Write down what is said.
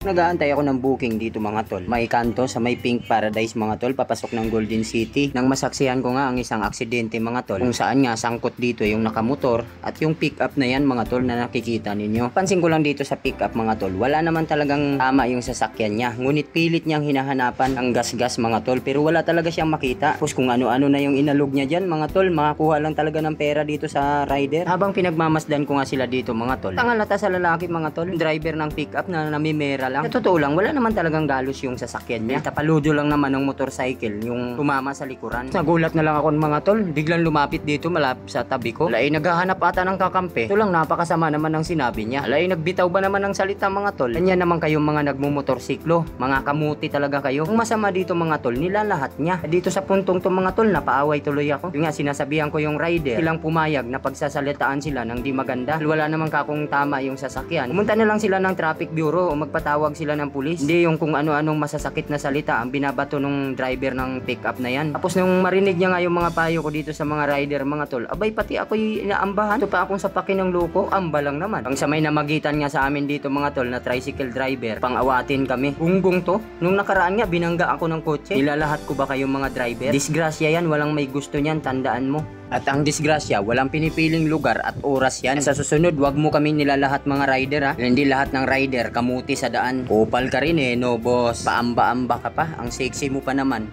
Nag-aantay ako ng booking dito mga tol. May kanto sa may Pink Paradise mga tol, papasok ng Golden City. Nang masaksihan ko nga ang isang aksidente mga tol, kung saan nga sangkot dito yung nakamotor at yung pick up na yan mga tol na nakikita ninyo. Pansin ko lang dito sa pick up mga tol, wala naman talagang tama yung sasakyan niya. Ngunit pilit niyang hinahanapan ang gas-gas mga tol, pero wala talaga siyang makita. Tapos kung ano-ano na yung inalog niya dyan mga tol, makakuha lang talaga ng pera dito sa rider. Habang pinagmamasdan ko nga sila dito mga tol, tangalata sa lalaki mga tol, driver ng pick up na namimera lang. Sa totoo lang, wala naman talagang galos yung sasakyan niya. Tapaludo lang naman ng motorcycle yung tumama sa likuran. Nagulat na lang ako mga tol, biglang lumapit dito malapit sa tabi ko. Alay, naghahanap ata ng kakampi. Ito lang, napakasama naman ng sinabi niya. Alay, nagbitaw ba naman ng salita mga tol? Kanya naman kayong mga nagmumotorsiklo, mga kamuti talaga kayo. Kung masama dito mga tol, nilalahat niya. Dito sa puntong to mga tol, napaaway tuloy ako. Yung nga, sinasabihan ko yung rider, silang pumayag na pagsasalitaan sila ng di maganda. Wala naman kakong tama yung sasakyan. Pumunta na lang sila ng traffic bureau o magpatawag sila ng pulis. Hindi yung kung ano-anong masasakit na salita ang binabato nung driver ng pickup na yan. Tapos nung marinig niya nga yung mga payo ko dito sa mga rider mga tol, abay pati ako'y inaambahan. Ito pa akong sapakin ng loko, amba lang naman. Ang sa may namagitan nga sa amin dito mga tol na tricycle driver, pang-awatin kami. Gunggong to. Nung nakaraan nga binangga ako ng kotse. Nilalahat ko ba kayong mga driver? Disgrasya yan, walang may gusto niyan, tandaan mo. At ang disgrasya, walang pinipiling lugar at oras yan. Sa susunod, wag mo kami nilalahat mga rider ha. Hindi lahat ng rider kamuti sa daan. Kupal ka rin no boss. Paamba-amba ka pa. Ang sexy mo pa naman.